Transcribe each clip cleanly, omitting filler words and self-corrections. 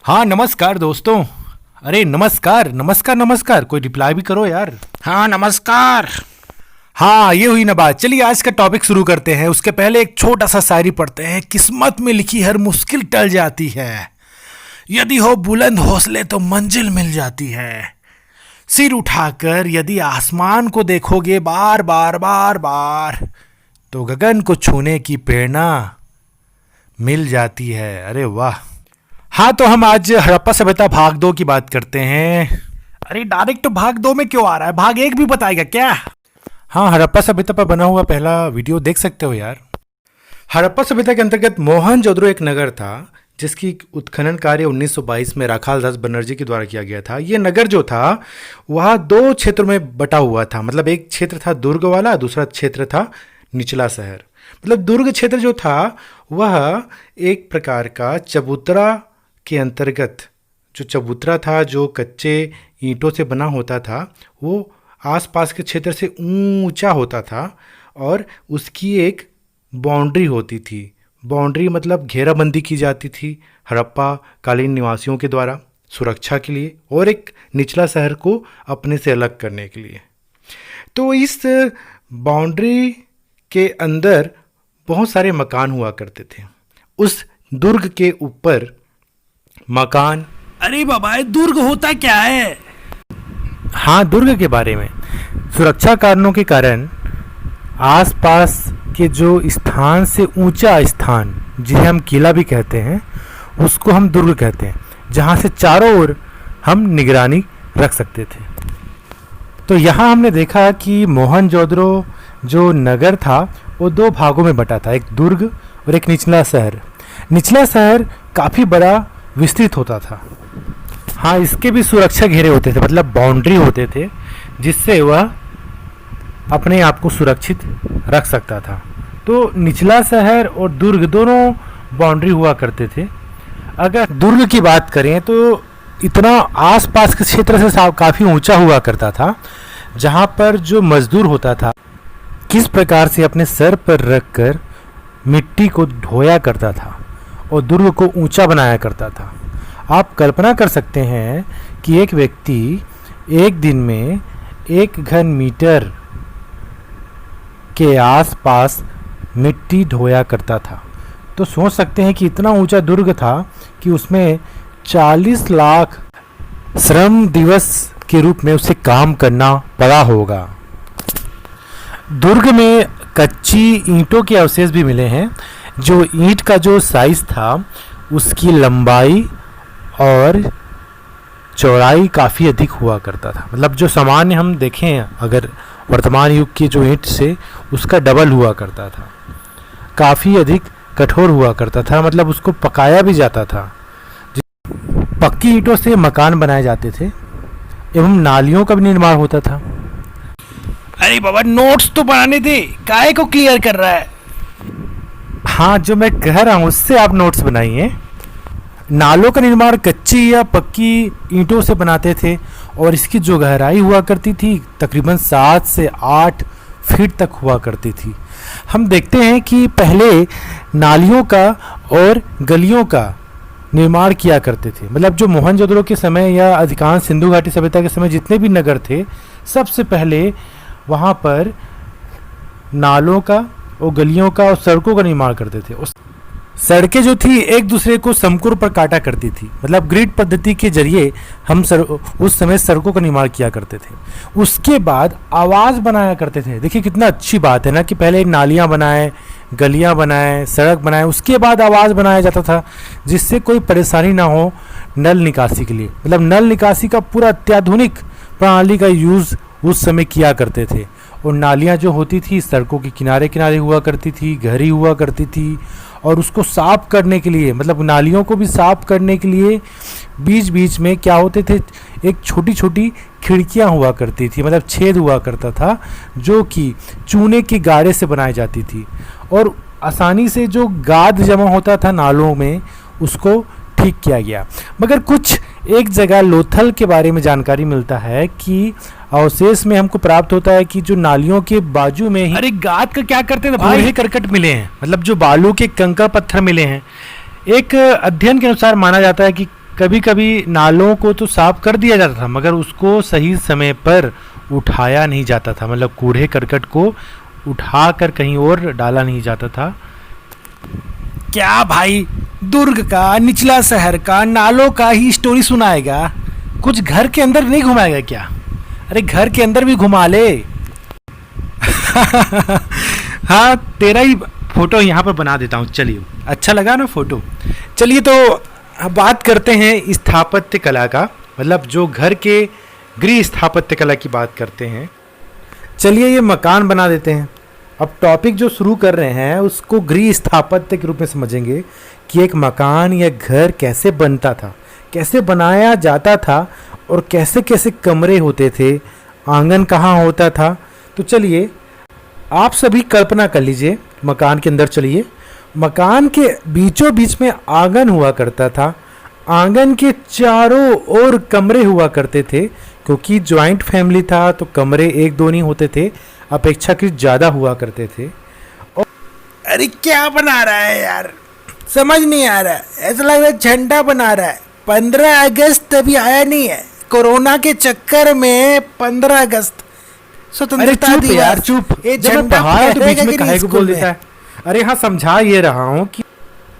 हाँ नमस्कार दोस्तों। अरे नमस्कार नमस्कार नमस्कार, कोई रिप्लाई भी करो यार। हाँ नमस्कार। हाँ ये हुई ना बात। चलिए आज का टॉपिक शुरू करते हैं। उसके पहले एक छोटा सा शायरी पढ़ते हैं। किस्मत में लिखी हर मुश्किल टल जाती है, यदि हो बुलंद हौसले तो मंजिल मिल जाती है। सिर उठाकर यदि आसमान को देखोगे बार बार बार बार, तो गगन को छूने की प्रेरणा मिल जाती है। अरे वाह। हाँ तो हम आज हड़प्पा सभ्यता भाग 2 की बात करते हैं। अरे डायरेक्ट भाग 2 में क्यों आ रहा है, भाग 1 भी बताएगा क्या? हाँ हड़प्पा सभ्यता पर बना हुआ पहला वीडियो देख सकते हो यार। हड़प्पा सभ्यता के अंतर्गत मोहनजोदड़ो एक नगर था जिसकी उत्खनन कार्य 1922 में राखाल दास बनर्जी के द्वारा किया गया था। ये नगर जो था वह 2 क्षेत्रों में बटा हुआ था। मतलब एक क्षेत्र था दुर्ग वाला, दूसरा क्षेत्र था निचला शहर। मतलब दुर्ग क्षेत्र जो था वह एक प्रकार का चबूतरा के अंतर्गत, जो चबूतरा था जो कच्चे ईंटों से बना होता था, वो आसपास के क्षेत्र से ऊंचा होता था और उसकी एक बाउंड्री होती थी। बाउंड्री मतलब घेराबंदी की जाती थी हड़प्पा कालीन निवासियों के द्वारा सुरक्षा के लिए और एक निचला शहर को अपने से अलग करने के लिए। तो इस बाउंड्री के अंदर बहुत सारे मकान हुआ करते थे। उस दुर्ग के ऊपर मकान। अरे बाबा ये दुर्ग होता क्या है? हाँ दुर्ग के बारे में, सुरक्षा कारणों के कारण आसपास के जो स्थान से ऊंचा स्थान, जिसे हम किला भी कहते हैं, उसको हम दुर्ग कहते हैं, जहाँ से चारों ओर हम निगरानी रख सकते थे। तो यहाँ हमने देखा कि मोहनजोदड़ो जो नगर था वो 2 भागों में बटा था, एक दुर्ग और एक निचला शहर। निचला शहर काफ़ी बड़ा विस्तृत होता था। हाँ इसके भी सुरक्षा घेरे होते थे, मतलब बाउंड्री होते थे जिससे वह अपने आप को सुरक्षित रख सकता था। तो निचला शहर और दुर्ग दोनों बाउंड्री हुआ करते थे। अगर दुर्ग की बात करें तो इतना आसपास के क्षेत्र से काफ़ी ऊंचा हुआ करता था, जहाँ पर जो मजदूर होता था किस प्रकार से अपने सर पर रखकर मिट्टी को ढोया करता था और दुर्ग को ऊंचा बनाया करता था। आप कल्पना कर सकते हैं कि एक व्यक्ति एक दिन में 1 घन मीटर के आसपास मिट्टी ढोया करता था। तो सोच सकते हैं कि इतना ऊंचा दुर्ग था कि उसमें 40 लाख श्रम दिवस के रूप में उसे काम करना पड़ा होगा। दुर्ग में कच्ची ईंटों के अवशेष भी मिले हैं। जो ईंट का जो साइज था उसकी लंबाई और चौड़ाई काफ़ी अधिक हुआ करता था। मतलब जो सामान्य हम देखें अगर वर्तमान युग की जो ईंट से, उसका डबल हुआ करता था, काफ़ी अधिक कठोर हुआ करता था। मतलब उसको पकाया भी जाता था। पक्की ईंटों से मकान बनाए जाते थे एवं नालियों का भी निर्माण होता था। अरे बाबा नोट्स तो बनाने थे, काहे को क्लियर कर रहा है? हाँ जो मैं कह रहा हूँ उससे आप नोट्स बनाइए। नालों का निर्माण कच्ची या पक्की ईंटों से बनाते थे और इसकी जो गहराई हुआ करती थी तकरीबन 7 से 8 फीट तक हुआ करती थी। हम देखते हैं कि पहले नालियों का और गलियों का निर्माण किया करते थे। मतलब जो मोहनजोदड़ो के समय या अधिकांश सिंधु घाटी सभ्यता के समय जितने भी नगर थे, सबसे पहले वहाँ पर नालों का और गलियों का और सड़कों का निर्माण करते थे। उस सड़कें जो थी एक दूसरे को समकोण पर काटा करती थी। मतलब ग्रिड पद्धति के जरिए हम उस समय सड़कों का निर्माण किया करते थे। उसके बाद आवाज़ बनाया करते थे। देखिए कितना अच्छी बात है ना कि पहले नालियाँ बनाए, गलियाँ बनाए, सड़क बनाए, उसके बाद आवाज़ बनाया जाता था जिससे कोई परेशानी ना हो नल निकासी के लिए। मतलब नल निकासी का पूरा अत्याधुनिक प्रणाली का यूज़ उस समय किया करते थे। और नालियाँ जो होती थी सड़कों के किनारे किनारे हुआ करती थी, गहरी हुआ करती थी। और उसको साफ करने के लिए, मतलब नालियों को भी साफ करने के लिए बीच बीच में क्या होते थे, एक छोटी छोटी खिड़कियाँ हुआ करती थी, मतलब छेद हुआ करता था जो कि चूने के गारे से बनाई जाती थी। और आसानी से जो गाद जमा होता था नालों में उसको ठीक किया गया। मगर कुछ एक जगह लोथल के बारे में जानकारी मिलता है कि अवशेष में हमको प्राप्त होता है कि जो नालियों के बाजू में ही, अरे गाद का क्या करते थे भाई, भाई? करकट मिले हैं। मतलब जो बालू के कंकड़ पत्थर मिले हैं। एक अध्ययन के अनुसार माना जाता है कि कभी कभी नालों को तो साफ कर दिया जाता था, मगर उसको सही समय पर उठाया नहीं जाता था, मतलब कूड़े करकट को उठाकर कहीं और डाला नहीं जाता था। क्या भाई, दुर्ग का, निचला शहर का, नालों का ही स्टोरी सुनाएगा? कुछ घर के अंदर नहीं घुमाएगा क्या? अरे घर के अंदर भी घुमा ले। हाँ, तेरा ही फोटो यहाँ पर बना देता हूँ, चलिए। अच्छा लगा ना फोटो? चलिए तो अब बात करते हैं स्थापत्य कला का, मतलब जो घर के गृह स्थापत्य कला की बात करते हैं। चलिए ये मकान बना देते हैं। अब टॉपिक जो शुरू कर रहे हैं उसको गृह स्थापत्य के रूप में समझेंगे कि एक मकान या घर कैसे बनता था, कैसे बनाया जाता था और कैसे कैसे कमरे होते थे, आंगन कहाँ होता था। तो चलिए आप सभी कल्पना कर लीजिए, मकान के अंदर चलिए। मकान के बीचों बीच में आंगन हुआ करता था। आंगन के चारों ओर कमरे हुआ करते थे, क्योंकि जॉइंट फैमिली था तो कमरे एक दो नहीं होते थे, अपेक्षाकृत ज़्यादा हुआ करते थे। अरे क्या बना रहा है यार, समझ नहीं आ रहा है। ऐसा लग रहा है झंडा बना रहा है। 15 अगस्त अभी आया नहीं है, कोरोना के चक्कर में 15 अगस्त स्वतंत्रता दिवस। यार चुप, ये जब मैं झंडा पढ़ा तो बीच फहरेगा में कि काहे नहीं को स्कूल बोल में? देता है। अरे हाँ, समझा ये रहा हूँ कि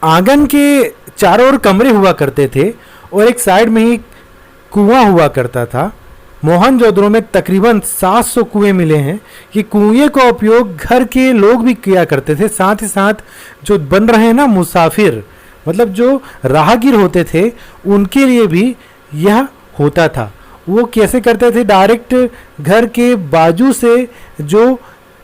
आंगन के चारों ओर कमरे हुआ करते थे और एक साइड में ही कुआं हुआ करता था। मोहनजोदड़ो में तकरीबन 700 कुएं मिले हैं। ये कुएं का उपयोग घर के लोग भी किया करते थे, साथ ही साथ जो बन रहे हैं ना मुसाफिर, मतलब जो राहगीर होते थे, उनके लिए भी यह होता था। वो कैसे करते थे, डायरेक्ट घर के बाजू से जो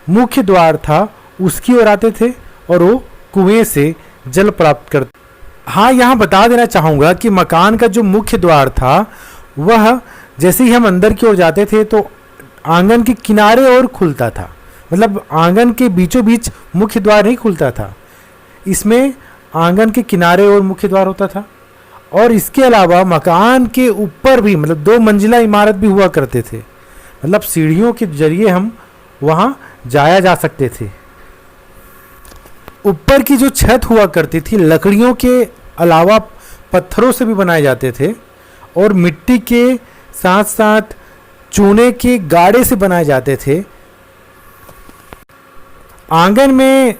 मुख्य द्वार था उसकी ओर आते थे और वो कुएं से जल प्राप्त करते। हाँ, यहाँ बता देना चाहूँगा कि मकान का जो मुख्य द्वार था वह जैसे ही हम अंदर की ओर जाते थे तो आंगन के किनारे ओर खुलता था, मतलब आंगन के बीचों बीच मुख्य द्वार नहीं खुलता था, इसमें आंगन के किनारे ओर मुख्य द्वार होता था। और इसके अलावा मकान के ऊपर भी, मतलब 2 मंजिला इमारत भी हुआ करते थे, मतलब सीढ़ियों के जरिए हम वहाँ जाया जा सकते थे। ऊपर की जो छत हुआ करती थी लकड़ियों के अलावा पत्थरों से भी बनाए जाते थे और मिट्टी के साथ साथ चूने के गाड़े से बनाए जाते थे। आंगन में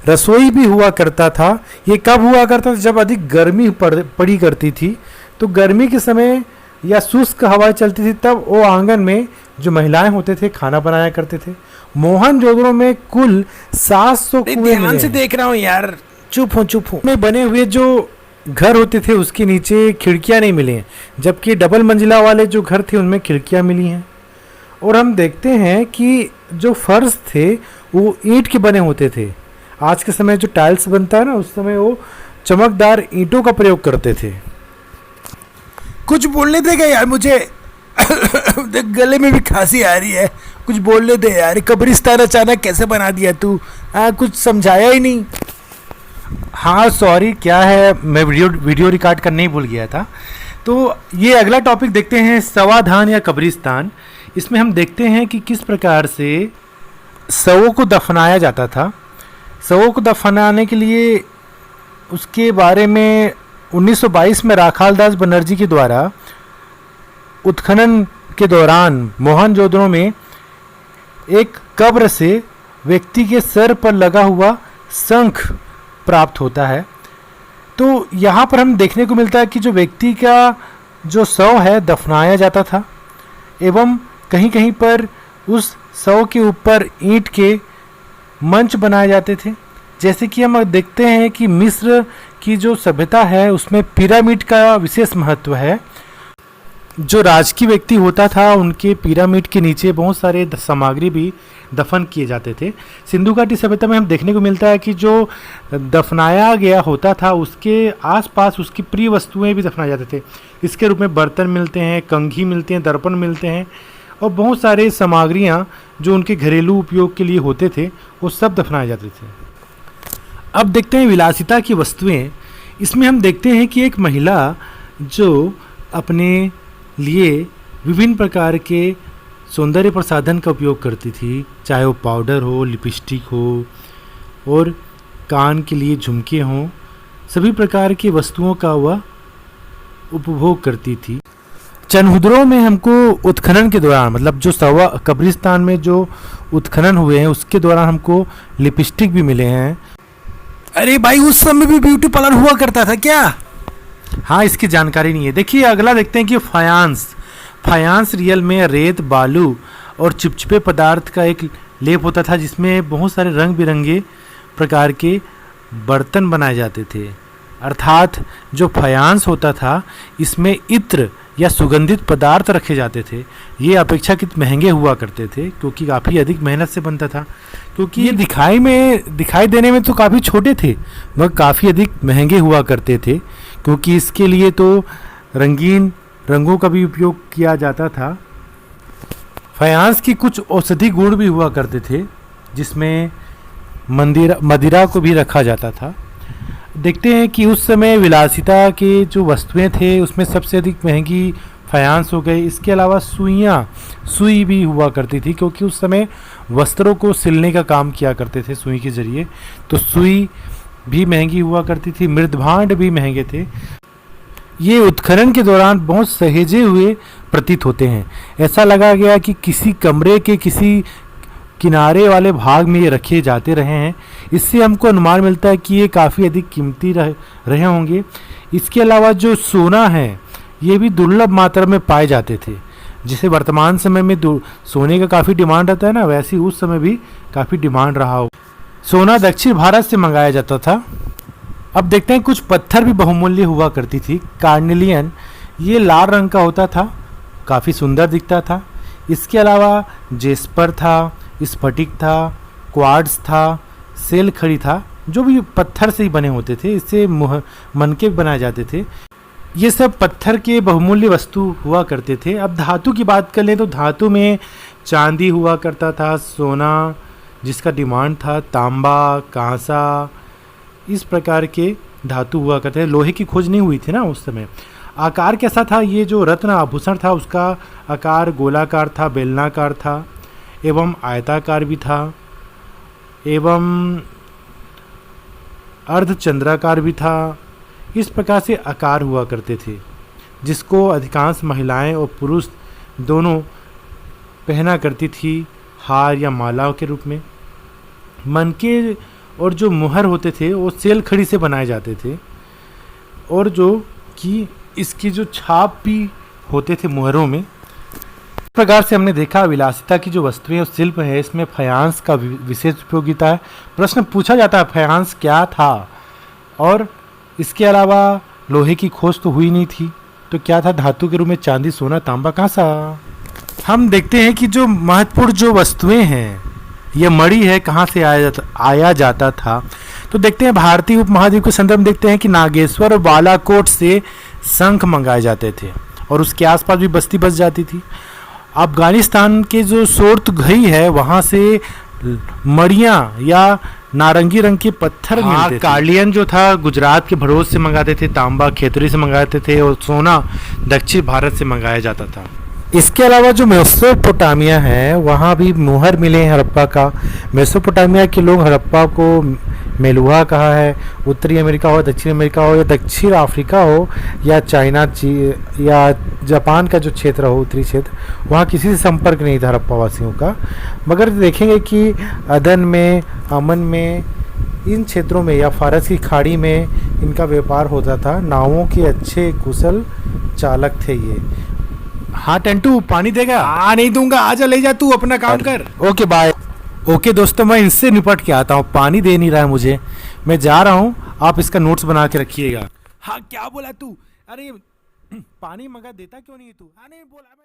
रसोई भी हुआ करता था। ये कब हुआ करता था, जब अधिक गर्मी पड़ी करती थी, तो गर्मी के समय या शुष्क हवा चलती थी, तब वो आंगन में जो महिलाएं होते थे खाना बनाया करते थे। मोहनजोदड़ो में कुल 700 कुएं ध्यान से देख रहा हूँ यार, चुप हूँ। में बने हुए जो घर होते थे उसके नीचे खिड़कियां नहीं मिली हैं, जबकि डबल मंजिला वाले जो घर थे उनमें खिड़कियां मिली हैं। और हम देखते हैं कि जो फर्श थे वो ईंट के बने होते थे। आज के समय जो टाइल्स बनता है ना, उस समय वो चमकदार ईंटों का प्रयोग करते थे। कुछ बोलने देगा यार मुझे। देख गले में भी खांसी आ रही है, कुछ बोलने दे यार। कब्रिस्तान अचानक कैसे बना दिया तू? कुछ समझाया ही नहीं। हाँ सॉरी, क्या है, मैं वीडियो रिकॉर्ड करने ही भूल गया था। तो ये अगला टॉपिक देखते हैं, शवाधान या कब्रिस्तान। इसमें हम देखते हैं कि किस प्रकार से शवों को दफनाया जाता था। शवों को दफनाने के लिए उसके बारे में 1922 में राखालदास बनर्जी के द्वारा उत्खनन के दौरान मोहनजोदड़ो में एक कब्र से व्यक्ति के सर पर लगा हुआ शंख प्राप्त होता है। तो यहाँ पर हम देखने को मिलता है कि जो व्यक्ति का जो शव है दफनाया जाता था, एवं कहीं कहीं पर उस शव के ऊपर ईंट के मंच बनाए जाते थे। जैसे कि हम देखते हैं कि मिस्र की जो सभ्यता है उसमें पिरामिड का विशेष महत्व है। जो राजकीय व्यक्ति होता था उनके पिरामिड के नीचे बहुत सारे सामग्री भी दफन किए जाते थे। सिंधु घाटी सभ्यता में हम देखने को मिलता है कि जो दफनाया गया होता था उसके आसपास उसकी प्रिय वस्तुएं भी दफनाए जाते थे। इसके रूप में बर्तन मिलते हैं, कंघी मिलते हैं, दर्पण मिलते हैं और बहुत सारे सामग्रियाँ जो उनके घरेलू उपयोग के लिए होते थे वो सब दफनाए जाते थे। अब देखते हैं विलासिता की वस्तुएं। इसमें हम देखते हैं कि एक महिला जो अपने लिए विभिन्न प्रकार के सौंदर्य प्रसाधन का उपयोग करती थी, चाहे वो पाउडर हो, लिपस्टिक हो और कान के लिए झुमके हों, सभी प्रकार की वस्तुओं का वह उपभोग करती थी। चनहुदरों में हमको उत्खनन के दौरान, मतलब जो सवा कब्रिस्तान में जो उत्खनन हुए हैं उसके दौरान हमको लिपस्टिक भी मिले हैं। अरे भाई उस समय भी ब्यूटी पार्लर हुआ करता था क्या? हाँ, इसकी जानकारी नहीं है। देखिए अगला देखते हैं कि फायांस रियल में रेत, बालू और चिपचिपे पदार्थ का एक लेप होता था जिसमें बहुत सारे रंग बिरंगे प्रकार के बर्तन बनाए जाते थे। अर्थात जो फायांस होता था इसमें इत्र या सुगंधित पदार्थ रखे जाते थे। ये अपेक्षाकृत महंगे हुआ करते थे क्योंकि काफ़ी अधिक मेहनत से बनता था, क्योंकि ये दिखाई देने में तो काफ़ी छोटे थे मगर काफ़ी अधिक महंगे हुआ करते थे, क्योंकि इसके लिए तो रंगीन रंगों का भी उपयोग किया जाता था। फायांस की कुछ औषधि गुण भी हुआ करते थे जिसमें मदिरा को भी रखा जाता था। देखते हैं कि उस समय विलासिता के जो वस्तुएं थे उसमें सबसे अधिक महंगी फायांस हो गई। इसके अलावा सुई भी हुआ करती थी, क्योंकि उस समय वस्त्रों को सिलने का काम किया करते थे सुई के जरिए, तो सुई भी महंगी हुआ करती थी। मृदभांड भी महंगे थे। ये उत्खनन के दौरान बहुत सहेजे हुए प्रतीत होते हैं। ऐसा लगा गया कि किसी कमरे के किसी किनारे वाले भाग में ये रखे जाते रहे हैं। इससे हमको अनुमान मिलता है कि ये काफ़ी अधिक कीमती रहे होंगे। इसके अलावा जो सोना है ये भी दुर्लभ मात्रा में पाए जाते थे। जिसे वर्तमान समय में सोने का काफ़ी डिमांड रहता है ना, वैसे उस समय भी काफ़ी डिमांड रहा हो। सोना दक्षिण भारत से मंगाया जाता था। अब देखते हैं कुछ पत्थर भी बहुमूल्य हुआ करती थी। कार्नेलियन, ये लाल रंग का होता था, काफ़ी सुंदर दिखता था। इसके अलावा जेस्पर था, स्फटिक था, क्वार्ट्ज था, सेल खड़ी था, जो भी पत्थर से ही बने होते थे। इससे मनके बनाए जाते थे। ये सब पत्थर के बहुमूल्य वस्तु हुआ करते थे। अब धातु की बात कर लें तो धातु में चांदी हुआ करता था, सोना जिसका डिमांड था, तांबा, कांसा, इस प्रकार के धातु हुआ करते थे। लोहे की खोज नहीं हुई थी ना उस समय। आकार कैसा था? ये जो रत्न आभूषण था उसका आकार गोलाकार था, बेलनाकार था एवं आयताकार भी था एवं अर्धचंद्राकार भी था। इस प्रकार से आकार हुआ करते थे जिसको अधिकांश महिलाएं और पुरुष दोनों पहना करती थी हार या मालाओं के रूप में। मनके और जो मुहर होते थे वो सेल खड़ी से बनाए जाते थे, और जो कि इसकी जो छाप भी होते थे मुहरों में। इस प्रकार से हमने देखा विलासिता की जो वस्तुएं और शिल्प है इसमें फायांस का विशेष उपयोगिता है। प्रश्न पूछा जाता है फायांस क्या था, और इसके अलावा लोहे की खोज तो हुई नहीं थी, तो क्या था? धातु के रूप में चांदी, सोना, तांबा, कांसा। हम देखते हैं कि जो महत्वपूर्ण जो वस्तुएं हैं, यह मणि है, कहाँ से आया जाता था। तो देखते हैं भारतीय उपमहाद्वीप के संदर्भ में देखते हैं कि नागेश्वर और बालाकोट से शंख मंगाए जाते थे और उसके आसपास भी बस्ती बस जाती थी। अफगानिस्तान के जो सोर्तघई है वहाँ से मड़ियाँ या नारंगी रंग के पत्थर मिलते थे। कार्लियन जो था गुजरात के भड़ोस से मंगाते थे, तांबा खेतरी से मंगाते थे और सोना दक्षिण भारत से मंगाया जाता था। इसके अलावा जो मेसोपोटामिया है वहाँ भी मुहर मिले हैं हड़प्पा का। मेसोपोटामिया के लोग हड़प्पा को मेलुहा कहा है। उत्तरी अमेरिका हो, दक्षिण अमेरिका हो या दक्षिण अफ्रीका हो या चाइना या जापान का जो क्षेत्र हो, उत्तरी क्षेत्र, वहाँ किसी से संपर्क नहीं था हड़प्पा वासियों का। मगर देखेंगे कि अदन में, अमन में, इन क्षेत्रों में या फारस की खाड़ी में इनका व्यापार होता था। नावों के अच्छे कुशल चालक थे ये। हाँ टेंटू, पानी देगा? हाँ नहीं दूंगा, आजा ले जा, तू अपना काम कर। Okay bye. ओके दोस्तों, मैं इनसे निपट के आता हूँ, पानी दे नहीं रहा है मुझे, मैं जा रहा हूँ, आप इसका नोट्स बना के रखिएगा। हाँ क्या बोला तू? अरे पानी मंगा देता क्यों नहीं तू? हाँ नहीं बोला।